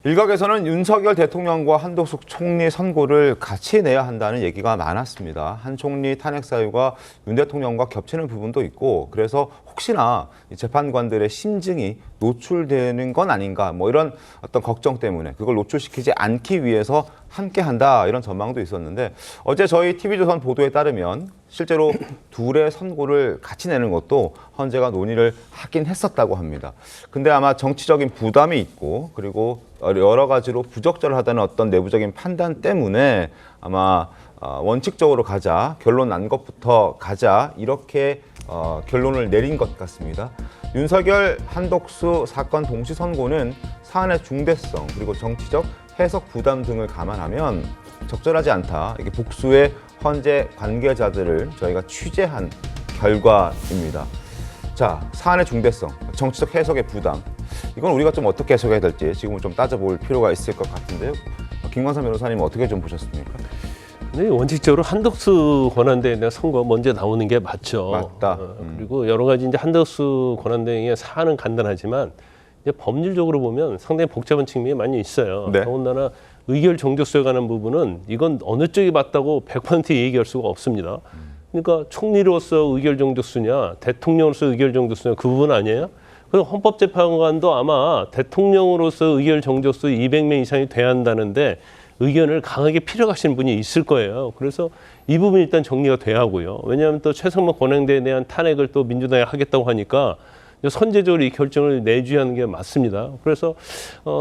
일각에서는 윤석열 대통령과 한덕수 총리 선고를 같이 내야 한다는 얘기가 많았습니다. 한 총리 탄핵 사유가 윤 대통령과 겹치는 부분도 있고, 그래서 혹시나 재판관들의 심증이 노출되는 건 아닌가, 이런 어떤 걱정 때문에 그걸 노출시키지 않기 위해서 함께 한다, 이런 전망도 있었는데, 어제 저희 TV조선 보도에 따르면 실제로 둘의 선고를 같이 내는 것도 헌재가 논의를 하긴 했었다고 합니다. 근데 아마 정치적인 부담이 있고, 그리고 여러 가지로 부적절하다는 어떤 내부적인 판단 때문에 아마 원칙적으로 가자, 결론 난 것부터 가자, 이렇게 결론을 내린 것 같습니다. 윤석열, 한덕수 사건 동시 선고는 사안의 중대성, 그리고 정치적 해석 부담 등을 감안하면 적절하지 않다. 이게 복수의 헌재 관계자들을 저희가 취재한 결과입니다. 자, 사안의 중대성, 정치적 해석의 부담, 이건 우리가 좀 어떻게 해석해야 될지 지금은 좀 따져볼 필요가 있을 것 같은데요. 김광삼 변호사님 어떻게 좀 보셨습니까? 네, 원칙적으로 한덕수 권한대행에 대한 선거 먼저 나오는 게 맞죠. 맞다. 그리고 여러 가지 이제 한덕수 권한대행의 사안은 간단하지만 이제 법률적으로 보면 상당히 복잡한 측면이 많이 있어요. 네. 더군다나 의결 정족수에 관한 부분은 이건 어느 쪽이 맞다고 100% 얘기할 수가 없습니다. 그러니까 총리로서 의결 정족수냐, 대통령으로서 의결 정족수냐, 그 부분 아니에요? 그래서 헌법재판관도 아마 대통령으로서 의결 정족수 200명 이상이 돼야 한다는데 의견을 강하게 필요하시는 분이 있을 거예요. 그래서 이 부분 일단 정리가 돼야 하고요. 왜냐하면 또 최성목 권한대행에 대한 탄핵을 또 민주당이 하겠다고 하니까 선제적으로 이 결정을 내줘야 하는 게 맞습니다. 그래서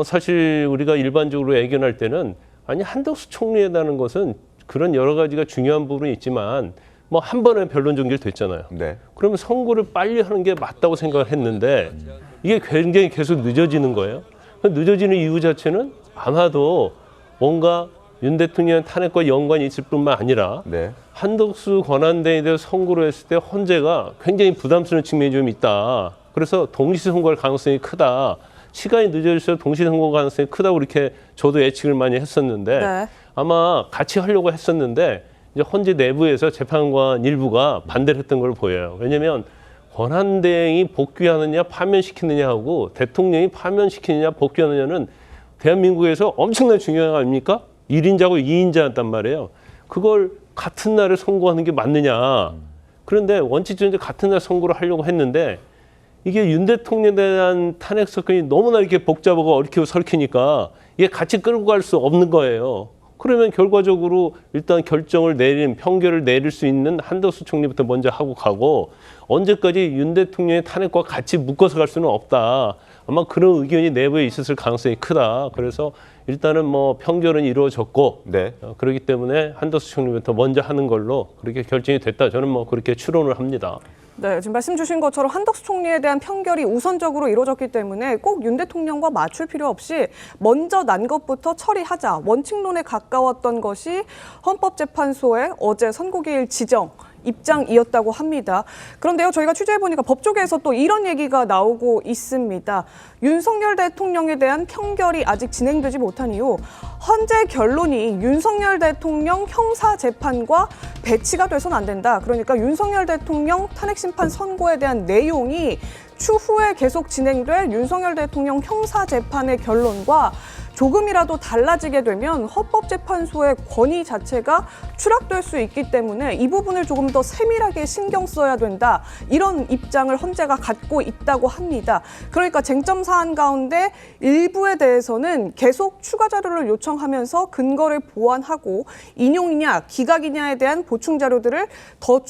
사실 우리가 일반적으로 애견할 때는 아니 한덕수 총리에 대한 것은 그런 여러 가지가 중요한 부분이 있지만 한 번에 변론 종결됐잖아요. 네. 그러면 선고를 빨리 하는 게 맞다고 생각을 했는데 이게 굉장히 계속 늦어지는 거예요. 늦어지는 이유 자체는 아마도 뭔가 윤 대통령 탄핵과 연관이 있을 뿐만 아니라 네. 한덕수 권한대행에 대해서 선고를 했을 때 헌재가 굉장히 부담스러운 측면이 좀 있다. 그래서 동시 선고할 가능성이 크다. 시간이 늦어질수록 동시 선고 가능성이 크다고 이렇게 저도 예측을 많이 했었는데 네. 아마 같이 하려고 했었는데 이제 헌재 내부에서 재판관 일부가 반대를 했던 걸 보여요. 왜냐하면 권한대행이 복귀하느냐 파면시키느냐 하고 대통령이 파면시키느냐 복귀하느냐는 대한민국에서 엄청나게 중요한 거 아닙니까? 1인자고 2인자였단 말이에요. 그걸 같은 날에 선고하는 게 맞느냐. 그런데 원칙적으로 같은 날 선고를 하려고 했는데 이게 윤 대통령에 대한 탄핵 사건이 너무나 이렇게 복잡하고 얽히고 설키니까 이게 같이 끌고 갈 수 없는 거예요. 그러면 결과적으로 일단 결정을 내린 평결을 내릴 수 있는 한덕수 총리부터 먼저 하고 가고 언제까지 윤 대통령의 탄핵과 같이 묶어서 갈 수는 없다. 아마 그런 의견이 내부에 있었을 가능성이 크다. 그래서 일단은 평결은 이루어졌고 네. 그렇기 때문에 한덕수 총리부터 먼저 하는 걸로 그렇게 결정이 됐다. 저는 그렇게 추론을 합니다. 네, 지금 말씀 주신 것처럼 한덕수 총리에 대한 판결이 우선적으로 이루어졌기 때문에 꼭 윤 대통령과 맞출 필요 없이 먼저 난 것부터 처리하자. 원칙론에 가까웠던 것이 헌법재판소의 어제 선고기일 지정 입장이었다고 합니다. 그런데요, 저희가 취재해보니까 법조계에서 또 이런 얘기가 나오고 있습니다. 윤석열 대통령에 대한 평결이 아직 진행되지 못한 이유, 헌재 결론이 윤석열 대통령 형사재판과 배치가 돼서는 안 된다. 그러니까 윤석열 대통령 탄핵심판 선고에 대한 내용이 추후에 계속 진행될 윤석열 대통령 형사재판의 결론과 조금이라도 달라지게 되면 헌법재판소의 권위 자체가 추락될 수 있기 때문에 이 부분을 조금 더 세밀하게 신경 써야 된다. 이런 입장을 헌재가 갖고 있다고 합니다. 그러니까 쟁점 사안 가운데 일부에 대해서는 계속 추가 자료를 요청하면서 근거를 보완하고 인용이냐 기각이냐에 대한 보충 자료들을 더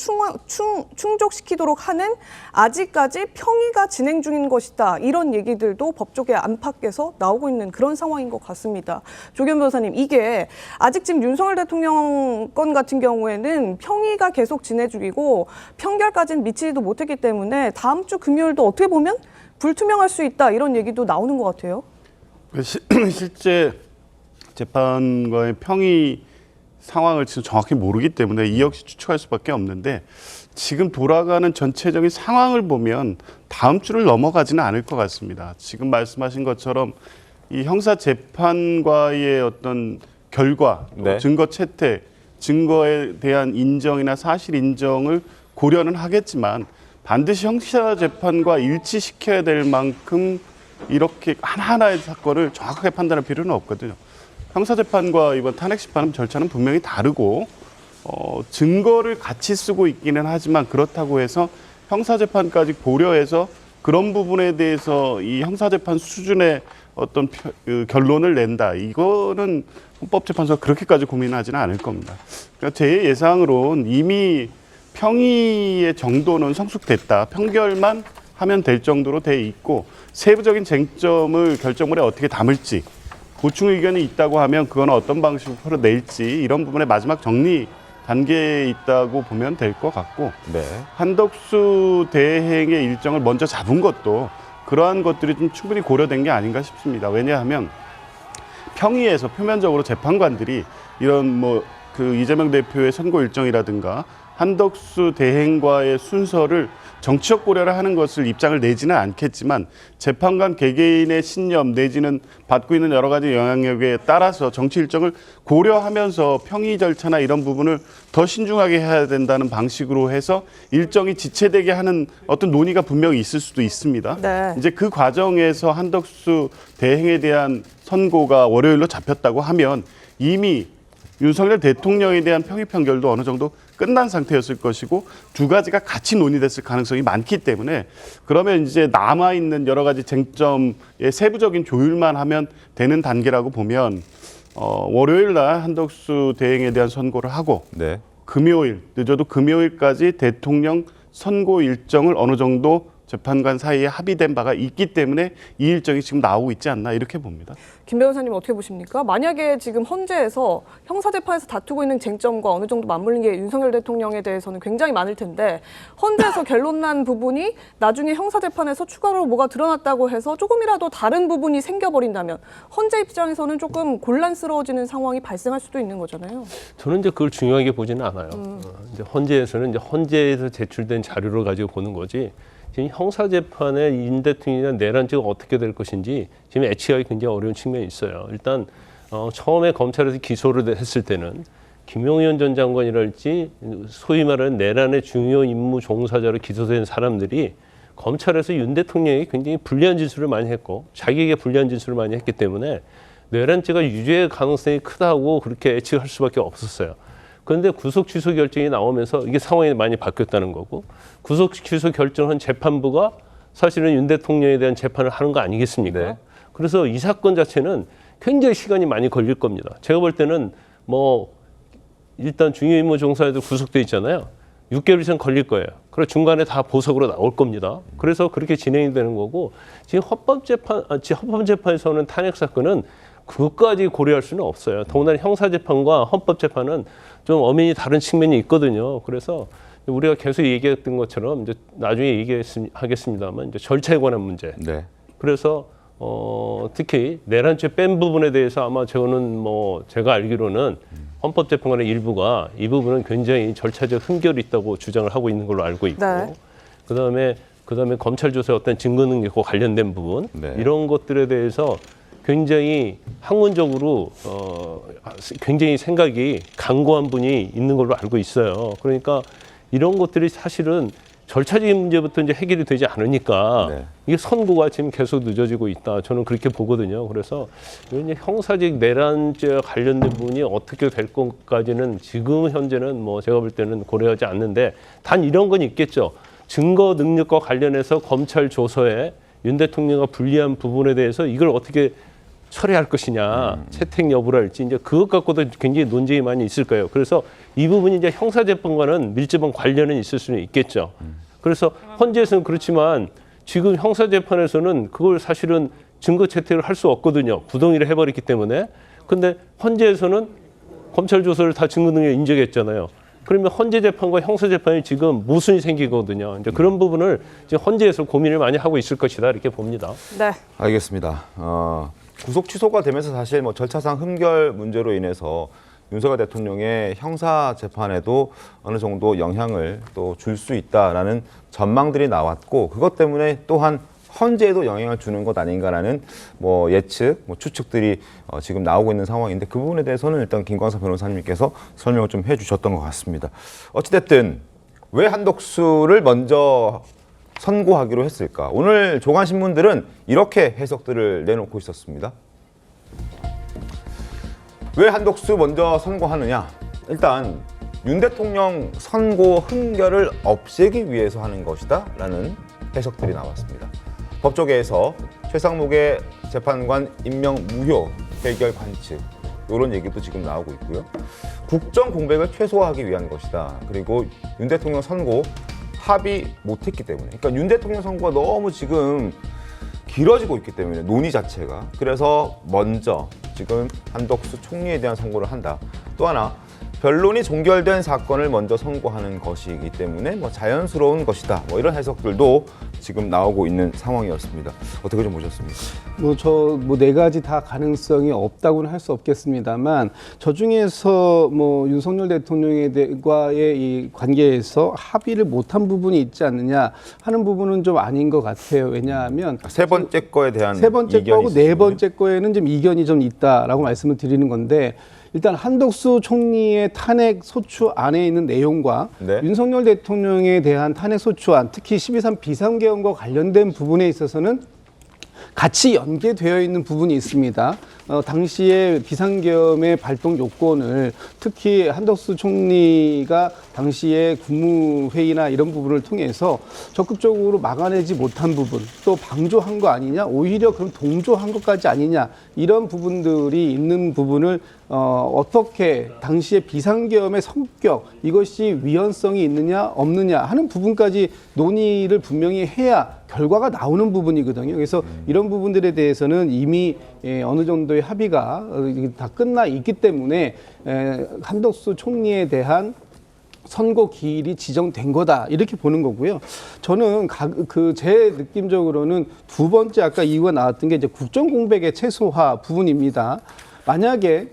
충족시키도록 하는 아직까지 평의가 진행 중인 것이다. 이런 얘기들도 법조계 안팎에서 나오고 있는 그런 상황인 것 같습니다. 조규현 변호사님, 이게 아직 지금 윤석열 대통령 건 같은 경우에는 평의가 계속 진행 중이고 평결까지는 미치지도 못했기 때문에 다음 주 금요일도 어떻게 보면 불투명할 수 있다. 이런 얘기도 나오는 것 같아요. 실제 재판과의 평의 상황을 지금 정확히 모르기 때문에 이 역시 추측할 수밖에 없는데 지금 돌아가는 전체적인 상황을 보면 다음 주를 넘어가지는 않을 것 같습니다. 지금 말씀하신 것처럼 이 형사 재판과의 어떤 결과, 네. 증거 채택, 증거에 대한 인정이나 사실 인정을 고려는 하겠지만 반드시 형사 재판과 일치시켜야 될 만큼 이렇게 하나하나의 사건을 정확하게 판단할 필요는 없거든요. 형사재판과 이번 탄핵심판 절차는 분명히 다르고 증거를 같이 쓰고 있기는 하지만 그렇다고 해서 형사재판까지 고려해서 그런 부분에 대해서 이 형사재판 수준의 어떤 결론을 낸다. 이거는 헌법재판소가 그렇게까지 고민하지는 않을 겁니다. 그러니까 제 예상으로는 이미 평의의 정도는 성숙됐다. 평결만 하면 될 정도로 돼 있고 세부적인 쟁점을 결정물에 어떻게 담을지 보충 의견이 있다고 하면 그건 어떤 방식으로 풀어낼지 이런 부분의 마지막 정리 단계에 있다고 보면 될 것 같고 네. 한덕수 대행의 일정을 먼저 잡은 것도 그러한 것들이 좀 충분히 고려된 게 아닌가 싶습니다. 왜냐하면 평의에서 표면적으로 재판관들이 이런 그 이재명 대표의 선고 일정이라든가 한덕수 대행과의 순서를 정치적 고려를 하는 것을 입장을 내지는 않겠지만 재판관 개개인의 신념 내지는 받고 있는 여러 가지 영향력에 따라서 정치 일정을 고려하면서 평의 절차나 이런 부분을 더 신중하게 해야 된다는 방식으로 해서 일정이 지체되게 하는 어떤 논의가 분명히 있을 수도 있습니다. 네. 이제 그 과정에서 한덕수 대행에 대한 선고가 월요일로 잡혔다고 하면 이미 윤석열 대통령에 대한 평의 판결도 어느 정도 끝난 상태였을 것이고 두 가지가 같이 논의됐을 가능성이 많기 때문에 그러면 이제 남아있는 여러 가지 쟁점의 세부적인 조율만 하면 되는 단계라고 보면 월요일 날 한덕수 대행에 대한 선고를 하고 네. 금요일 늦어도 금요일까지 대통령 선고 일정을 어느 정도 재판관 사이에 합의된 바가 있기 때문에 이 일정이 지금 나오고 있지 않나 이렇게 봅니다. 김 변호사님 어떻게 보십니까? 만약에 지금 헌재에서 형사재판에서 다투고 있는 쟁점과 어느 정도 맞물린 게 윤석열 대통령에 대해서는 굉장히 많을 텐데 헌재에서 결론 난 부분이 나중에 형사재판에서 추가로 뭐가 드러났다고 해서 조금이라도 다른 부분이 생겨버린다면 헌재 입장에서는 조금 곤란스러워지는 상황이 발생할 수도 있는 거잖아요. 저는 이제 그걸 중요하게 보지는 않아요. 이제 헌재에서는 이제 헌재에서 제출된 자료를 가지고 보는 거지. 지금 형사재판의 윤 대통령이나 내란죄가 어떻게 될 것인지 지금 예측하기 굉장히 어려운 측면이 있어요. 일단 처음에 검찰에서 기소를 했을 때는 김용현 전 장관이랄지 소위 말하는 내란의 중요 임무 종사자로 기소된 사람들이 검찰에서 윤 대통령이 굉장히 불리한 진술을 많이 했고 자기에게 불리한 진술을 많이 했기 때문에 내란죄가 유죄의 가능성이 크다고 그렇게 예측할 수밖에 없었어요. 그런데 구속 취소 결정이 나오면서 이게 상황이 많이 바뀌었다는 거고 구속 취소 결정한 재판부가 사실은 윤 대통령에 대한 재판을 하는 거 아니겠습니까? 네. 그래서 이 사건 자체는 굉장히 시간이 많이 걸릴 겁니다. 제가 볼 때는 일단 중요임무 종사자들 구속돼 있잖아요. 6개월 이상 걸릴 거예요. 그리고 중간에 다 보석으로 나올 겁니다. 그래서 그렇게 진행이 되는 거고 지금 헌법재판에서는 탄핵 사건은 그것까지 고려할 수는 없어요. 더군다나 형사재판과 헌법재판은 좀 엄연히 다른 측면이 있거든요. 그래서 우리가 계속 얘기했던 것처럼 이제 나중에 얘기하겠습니다만 이제 절차에 관한 문제. 네. 그래서 특히 내란죄 뺀 부분에 대해서 아마 저는 제가 알기로는 헌법재판관의 일부가 이 부분은 굉장히 절차적 흠결이 있다고 주장을 하고 있는 걸로 알고 있고, 네. 그다음에 검찰 조사의 어떤 증거 능력과 관련된 부분 네. 이런 것들에 대해서 굉장히 학문적으로 굉장히 생각이 강고한 분이 있는 걸로 알고 있어요. 그러니까 이런 것들이 사실은 절차적인 문제부터 이제 해결이 되지 않으니까 네. 이게 선고가 지금 계속 늦어지고 있다. 저는 그렇게 보거든요. 그래서 이런 형사적 내란죄와 관련된 부분이 어떻게 될 것까지는 지금 현재는 제가 볼 때는 고려하지 않는데 단 이런 건 있겠죠. 증거 능력과 관련해서 검찰 조서에 윤 대통령과 불리한 부분에 대해서 이걸 어떻게 처리할 것이냐, 채택 여부랄지 이제 그것 갖고도 굉장히 논쟁이 많이 있을 거예요. 그래서 이 부분이 이제 형사재판과는 밀접한 관련은 있을 수는 있겠죠. 그래서 헌재에서는 그렇지만 지금 형사재판에서는 그걸 사실은 증거 채택을 할 수 없거든요. 부동의를 해버렸기 때문에. 근데 헌재에서는 검찰 조서를 다 증거 능력 인정했잖아요. 그러면 헌재 재판과 형사 재판이 지금 모순이 생기거든요. 이제 그런 부분을 지금 헌재에서 고민을 많이 하고 있을 것이다 이렇게 봅니다. 네. 알겠습니다. 구속 취소가 되면서 사실 절차상 흠결 문제로 인해서 윤석열 대통령의 형사 재판에도 어느 정도 영향을 또 줄 수 있다라는 전망들이 나왔고 그것 때문에 또한 헌재에도 영향을 주는 것 아닌가라는 예측, 추측들이 지금 나오고 있는 상황인데 그 부분에 대해서는 일단 김광석 변호사님께서 설명을 좀 해주셨던 것 같습니다. 어찌됐든 왜 한덕수를 먼저 선고하기로 했을까? 오늘 조간신문들은 이렇게 해석들을 내놓고 있었습니다. 왜 한덕수 먼저 선고하느냐? 일단 윤 대통령 선고 흥결을 없애기 위해서 하는 것이다 라는 해석들이 나왔습니다. 법조계에서 최상목의 재판관 임명 무효 해결 관측 이런 얘기도 지금 나오고 있고요. 국정 공백을 최소화하기 위한 것이다. 그리고 윤 대통령 선고 합의 못했기 때문에, 그러니까 윤 대통령 선고가 너무 지금 길어지고 있기 때문에 논의 자체가, 그래서 먼저 지금 한덕수 총리에 대한 선고를 한다. 또 하나 변론이 종결된 사건을 먼저 선고하는 것이기 때문에 뭐 자연스러운 것이다. 뭐 이런 해석들도 지금 나오고 있는 상황이었습니다. 어떻게 좀 보셨습니까? 네 가지 다 가능성이 없다고는 할 수 없겠습니다만, 저 중에서 윤석열 대통령과의 이 관계에서 합의를 못한 부분이 있지 않느냐 하는 부분은 좀 아닌 것 같아요. 왜냐하면 세 번째 거에 대한 세 번째 이견이 거하고 네 있으시군요. 번째 거에는 좀 이견이 좀 있다라고 말씀을 드리는 건데, 일단 한덕수 총리의 탄핵 소추 안에 있는 내용과 네. 윤석열 대통령에 대한 탄핵 소추안, 특히 12.3 비상계엄과 관련된 부분에 있어서는 같이 연계되어 있는 부분이 있습니다. 당시에 비상계엄의 발동 요건을 특히 한덕수 총리가 당시에 국무회의나 이런 부분을 통해서 적극적으로 막아내지 못한 부분, 또 방조한 거 아니냐, 오히려 그럼 동조한 것까지 아니냐, 이런 부분들이 있는 부분을 어떻게 당시에 비상계엄의 성격, 이것이 위헌성이 있느냐 없느냐 하는 부분까지 논의를 분명히 해야 결과가 나오는 부분이거든요. 그래서 이런 부분들에 대해서는 이미 어느 정도의 합의가 다 끝나 있기 때문에 한덕수 총리에 대한 선고 기일이 지정된 거다, 이렇게 보는 거고요. 저는 제 느낌적으로는 두 번째 아까 이유가 나왔던 게 이제 국정 공백의 최소화 부분입니다. 만약에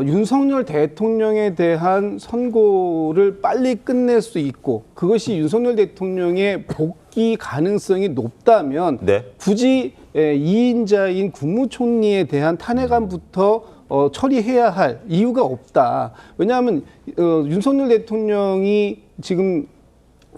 윤석열 대통령에 대한 선고를 빨리 끝낼 수 있고 그것이 윤석열 대통령의 복귀 가능성이 높다면 네. 굳이 2인자인 국무총리에 대한 탄핵안부터 처리해야 할 이유가 없다. 왜냐하면 윤석열 대통령이 지금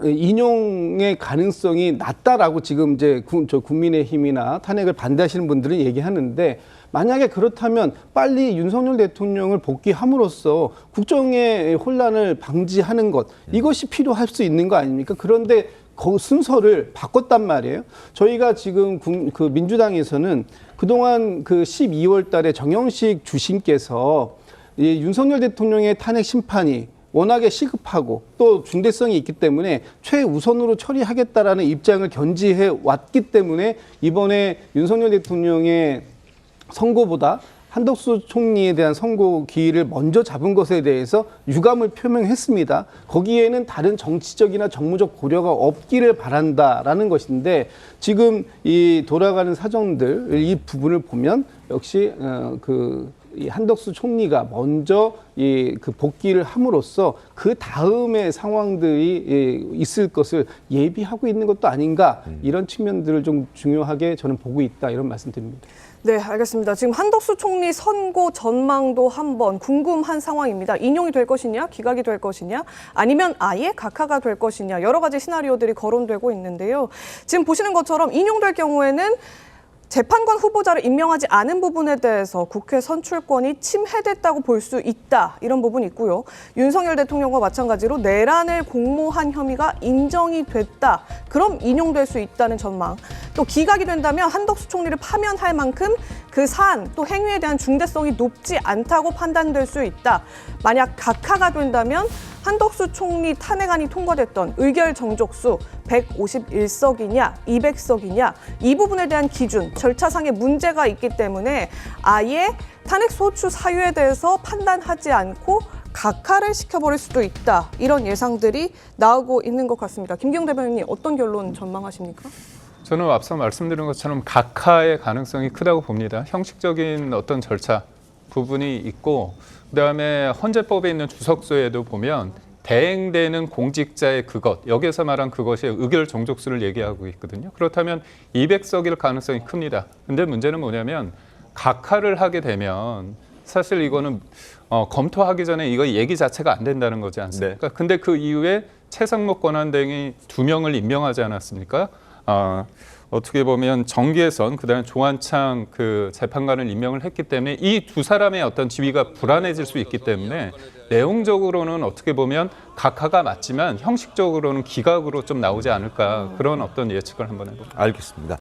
인용의 가능성이 낮다라고 지금 이제 국민의힘이나 탄핵을 반대하시는 분들은 얘기하는데, 만약에 그렇다면 빨리 윤석열 대통령을 복귀함으로써 국정의 혼란을 방지하는 것, 이것이 필요할 수 있는 거 아닙니까? 그런데 그 순서를 바꿨단 말이에요. 저희가 지금 민주당에서는 그동안 12월 달에 정영식 주심께서 이 윤석열 대통령의 탄핵 심판이 워낙에 시급하고 또 중대성이 있기 때문에 최우선으로 처리하겠다라는 입장을 견지해 왔기 때문에 이번에 윤석열 대통령의 선고보다 한덕수 총리에 대한 선고 기일을 먼저 잡은 것에 대해서 유감을 표명했습니다. 거기에는 다른 정치적이나 정무적 고려가 없기를 바란다라는 것인데, 지금 이 돌아가는 사정들, 이 부분을 보면 역시 이 한덕수 총리가 먼저 그 복귀를 함으로써 그 다음의 상황들이 있을 것을 예비하고 있는 것도 아닌가, 이런 측면들을 좀 중요하게 저는 보고 있다, 이런 말씀드립니다. 네, 알겠습니다. 지금 한덕수 총리 선고 전망도 한번 궁금한 상황입니다. 인용이 될 것이냐, 기각이 될 것이냐, 아니면 아예 각하가 될 것이냐, 여러 가지 시나리오들이 거론되고 있는데요. 지금 보시는 것처럼 인용될 경우에는 재판관 후보자를 임명하지 않은 부분에 대해서 국회 선출권이 침해됐다고 볼 수 있다, 이런 부분이 있고요. 윤석열 대통령과 마찬가지로 내란을 공모한 혐의가 인정이 됐다, 그럼 인용될 수 있다는 전망. 또 기각이 된다면 한덕수 총리를 파면할 만큼 그 사안 또 행위에 대한 중대성이 높지 않다고 판단될 수 있다. 만약 각하가 된다면 한덕수 총리 탄핵안이 통과됐던 의결 정족수 151석이냐 200석이냐 이 부분에 대한 기준, 절차상의 문제가 있기 때문에 아예 탄핵 소추 사유에 대해서 판단하지 않고 각하를 시켜버릴 수도 있다, 이런 예상들이 나오고 있는 것 같습니다. 김기용 대변인님, 어떤 결론 전망하십니까? 저는 앞서 말씀드린 것처럼 각하의 가능성이 크다고 봅니다. 형식적인 어떤 절차 부분이 있고, 그다음에 헌재법에 있는 주석조에도 보면 대행되는 공직자의 그것, 여기에서 말한 그것이 의결 정족수를 얘기하고 있거든요. 그렇다면 200석일 가능성이 큽니다. 근데 문제는 뭐냐면 각하를 하게 되면 사실 이거는 검토하기 전에 이거 얘기 자체가 안 된다는 거지 않습니까? 근데 그 이후에 최상목 권한대행이 2명을 임명하지 않았습니까? 어떻게 보면 정계선 그다음에 조한창 그 재판관을 임명을 했기 때문에 이 두 사람의 어떤 지위가 불안해질 수 있기 때문에 내용적으로는 어떻게 보면 각하가 맞지만 형식적으로는 기각으로 좀 나오지 않을까 그런 어떤 예측을 한번 해봅니다. 알겠습니다.